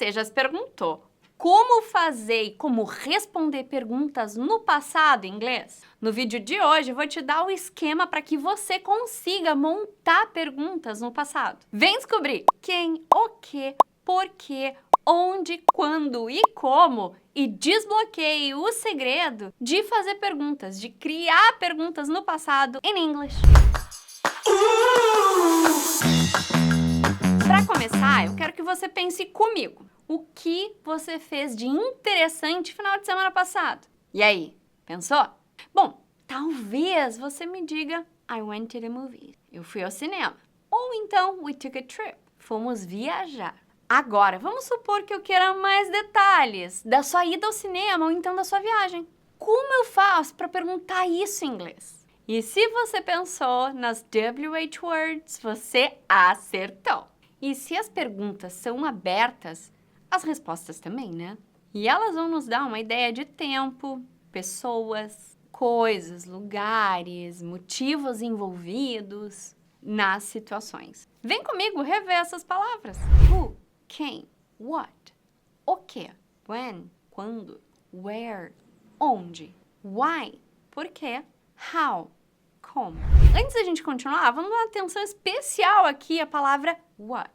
Você já se perguntou como fazer e como responder perguntas no passado em inglês? No vídeo de hoje eu vou te dar o esquema para que você consiga montar perguntas no passado. Vem descobrir quem, o que, por quê, onde, quando e como, e desbloqueie o segredo de fazer perguntas, de criar perguntas no passado em inglês. Para começar, eu quero que você pense comigo. O que você fez de interessante no final de semana passado? E aí, pensou? Bom, talvez você me diga I went to the movies. Eu fui ao cinema. Ou então, we took a trip. Fomos viajar. Agora, vamos supor que eu queira mais detalhes da sua ida ao cinema ou então da sua viagem. Como eu faço para perguntar isso em inglês? E se você pensou nas WH words, você acertou. E se as perguntas são abertas, as respostas também, né? E elas vão nos dar uma ideia de tempo, pessoas, coisas, lugares, motivos envolvidos nas situações. Vem comigo rever essas palavras. Who, quem, what, o que, when, quando, where, onde, why, por quê, how, como. Antes da gente continuar, vamos dar uma atenção especial aqui à palavra what.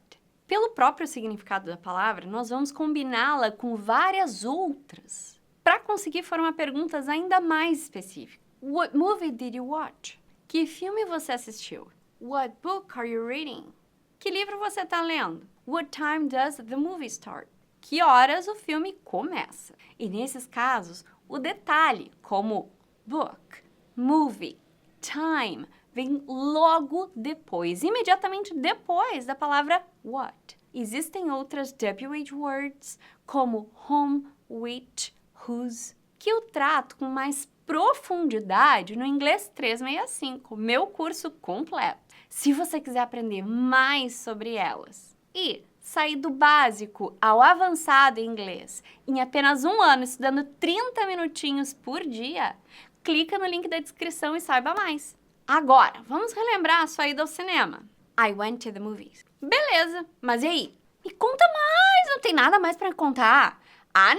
Pelo próprio significado da palavra, nós vamos combiná-la com várias outras para conseguir formar perguntas ainda mais específicas. What movie did you watch? Que filme você assistiu? What book are you reading? Que livro você está lendo? What time does the movie start? Que horas o filme começa? E nesses casos, o detalhe, como book, movie, time, vem logo depois, imediatamente depois da palavra what. Existem outras WH words, como whom, which, whose, que eu trato com mais profundidade no Inglês 365, meu curso completo. Se você quiser aprender mais sobre elas e sair do básico ao avançado em inglês em apenas um ano, estudando 30 minutinhos por dia, clica no link da descrição e saiba mais. Agora, vamos relembrar a sua ida ao cinema. I went to the movies. Beleza, mas e aí? Me conta mais, não tem nada mais pra contar? Ah,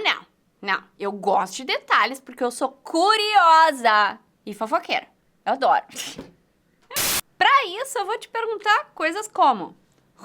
não, eu gosto de detalhes porque eu sou curiosa e fofoqueira. Eu adoro. Pra isso, eu vou te perguntar coisas como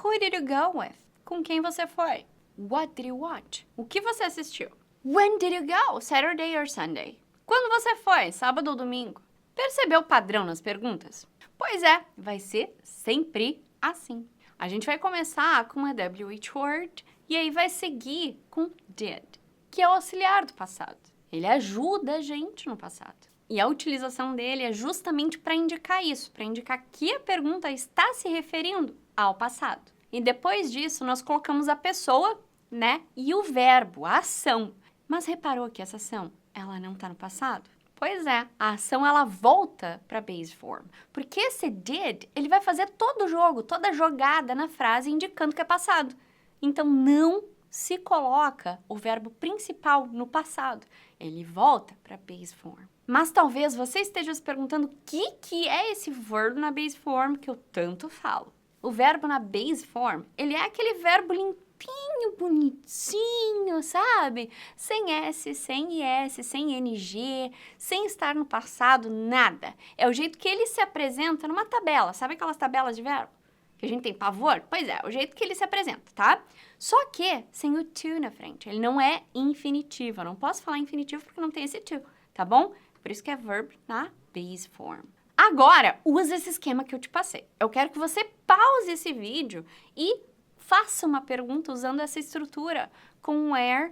Who did you go with? Com quem você foi? What did you watch? O que você assistiu? When did you go? Saturday or Sunday? Quando você foi? Sábado ou domingo? Percebeu o padrão nas perguntas? Pois é, vai ser sempre assim. A gente vai começar com uma WH word e aí vai seguir com did, que é o auxiliar do passado. Ele ajuda a gente no passado. E a utilização dele é justamente para indicar isso, para indicar que a pergunta está se referindo ao passado. E depois disso, nós colocamos a pessoa, né, e o verbo, a ação. Mas reparou que essa ação, ela não está no passado? Pois é, a ação ela volta para base form, porque esse did, ele vai fazer todo o jogo, toda a jogada na frase indicando que é passado. Então não se coloca o verbo principal no passado, ele volta para base form. Mas talvez você esteja se perguntando o que é esse verbo na base form que eu tanto falo. O verbo na base form, ele é aquele verbo limpinho, bonitinho, sabe? Sem S, sem IS, sem NG, sem estar no passado, nada. É o jeito que ele se apresenta numa tabela. Sabe aquelas tabelas de verbo? Que a gente tem pavor? Pois é, o jeito que ele se apresenta, tá? Só que sem o to na frente. Ele não é infinitivo. Eu não posso falar infinitivo porque não tem esse to, tá bom? Por isso que é verb na base form. Agora, usa esse esquema que eu te passei. Eu quero que você pause esse vídeo e faça uma pergunta usando essa estrutura com where,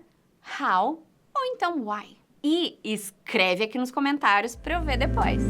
how ou então why. E escreve aqui nos comentários para eu ver depois.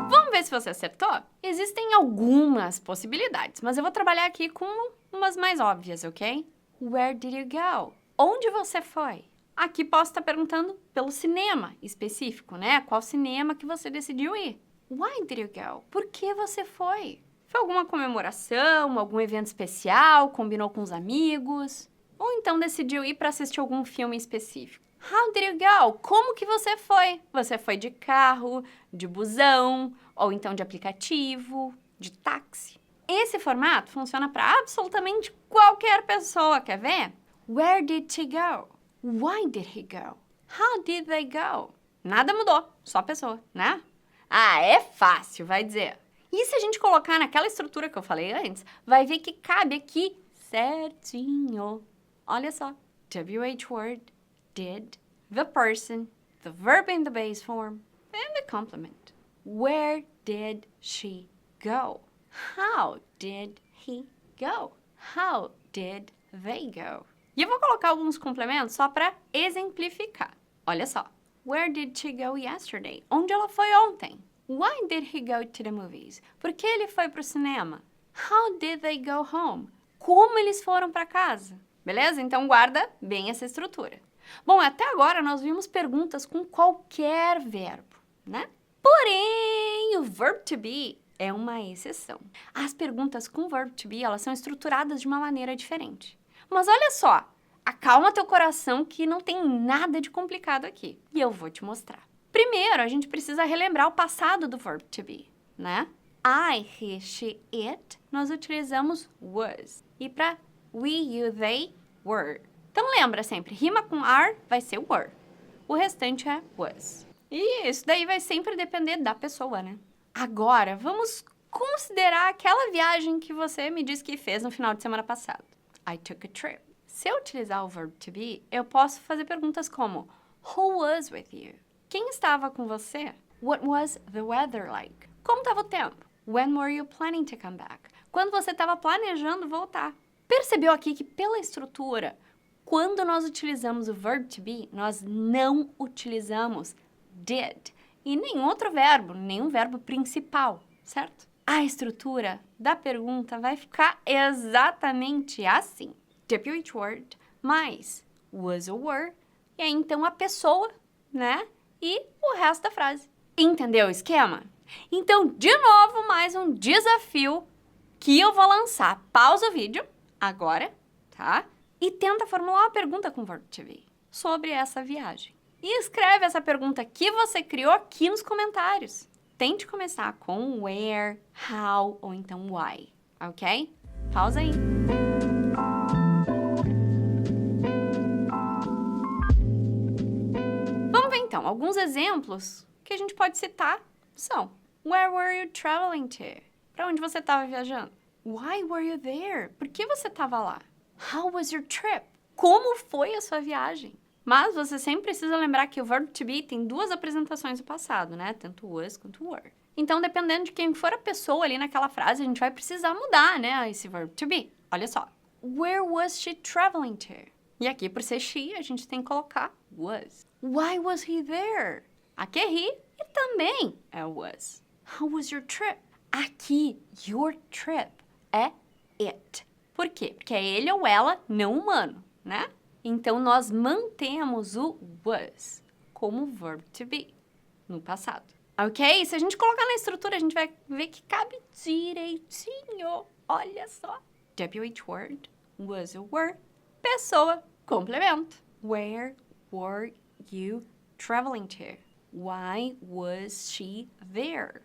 Vamos ver se você acertou? Existem algumas possibilidades, mas eu vou trabalhar aqui com umas mais óbvias, ok? Where did you go? Onde você foi? Aqui posso estar perguntando pelo cinema específico, né? Qual cinema que você decidiu ir? Why did you go? Por que você foi? Foi alguma comemoração, algum evento especial, combinou com os amigos? Ou então decidiu ir para assistir algum filme específico? How did you go? Como que você foi? Você foi de carro, de busão, ou então de aplicativo? de táxi. Esse formato funciona para absolutamente qualquer pessoa, quer ver? Where did she go? Why did he go? How did they go? Nada mudou, só a pessoa, né? Ah, é fácil, vai dizer. E se a gente colocar naquela estrutura que eu falei antes, vai ver que cabe aqui certinho. Olha só. WH word, did, the person, the verb in the base form, and the complement. Where did she go? How did he go? How did they go? E eu vou colocar alguns complementos só para exemplificar. Olha só. Where did she go yesterday? Onde ela foi ontem? Why did he go to the movies? Por que ele foi para o cinema? How did they go home? Como eles foram para casa? Beleza? Então guarda bem essa estrutura. Bom, até agora nós vimos perguntas com qualquer verbo, né? Porém, o verb to be é uma exceção. As perguntas com verb to be, elas são estruturadas de uma maneira diferente. Mas olha só, acalma teu coração que não tem nada de complicado aqui. E eu vou te mostrar. Primeiro, a gente precisa relembrar o passado do verb to be, né? I, he, she, it, nós utilizamos was. E para we, you, they, were. Então lembra sempre, rima com are vai ser were. O restante é was. E isso daí vai sempre depender da pessoa, né? Agora, vamos considerar aquela viagem que você me disse que fez no final de semana passado. I took a trip. Se eu utilizar o verb to be, eu posso fazer perguntas como Who was with you? Quem estava com você? What was the weather like? Como estava o tempo? When were you planning to come back? Quando você estava planejando voltar? Percebeu aqui que pela estrutura, quando nós utilizamos o verb to be, nós não utilizamos did e nenhum outro verbo, nenhum verbo principal, certo? A estrutura da pergunta vai ficar exatamente assim. WH word mais was ou were, e aí então a pessoa, né? E o resto da frase. Entendeu o esquema? Então, de novo, mais um desafio que eu vou lançar. Pausa o vídeo agora, tá? E tenta formular uma pergunta com verb to be sobre essa viagem. E escreve essa pergunta que você criou aqui nos comentários. Tente começar com where, how ou então why, ok? Pausa aí. Vamos ver então, alguns exemplos que a gente pode citar são Where were you traveling to? Para onde você estava viajando? Why were you there? Por que você estava lá? How was your trip? Como foi a sua viagem? Mas você sempre precisa lembrar que o verb to be tem duas apresentações do passado, né? Tanto was quanto were. Então, dependendo de quem for a pessoa ali naquela frase, a gente vai precisar mudar, né? Esse verb to be. Olha só. Where was she traveling to? E aqui, por ser she, a gente tem que colocar was. Why was he there? Aqui é he e também é was. How was your trip? Aqui, your trip é it. Por quê? Porque é ele ou ela não humano, né? Então, nós mantemos o was como verb to be no passado. Ok? Se a gente colocar na estrutura, a gente vai ver que cabe direitinho. Olha só. WH word, was ou were, pessoa, complemento. Where were you traveling to? Why was she there?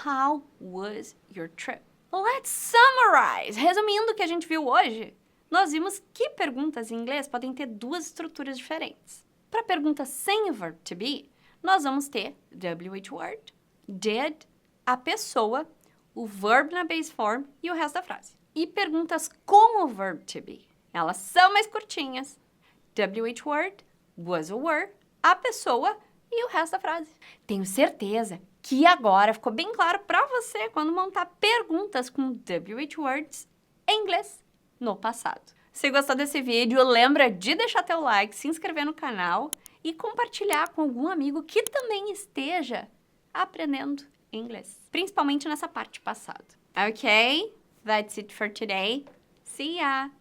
How was your trip? Let's summarize! Resumindo o que a gente viu hoje, nós vimos que perguntas em inglês podem ter duas estruturas diferentes. Para perguntas sem o verb to be, nós vamos ter WH word, did, a pessoa, o verb na base form e o resto da frase. E perguntas com o verb to be, elas são mais curtinhas. WH word, was ou were, a pessoa e o resto da frase. Tenho certeza que agora ficou bem claro para você quando montar perguntas com WH words em inglês no passado. Se gostou desse vídeo, lembra de deixar teu like, se inscrever no canal e compartilhar com algum amigo que também esteja aprendendo inglês, principalmente nessa parte passada. Ok? That's it for today. See ya!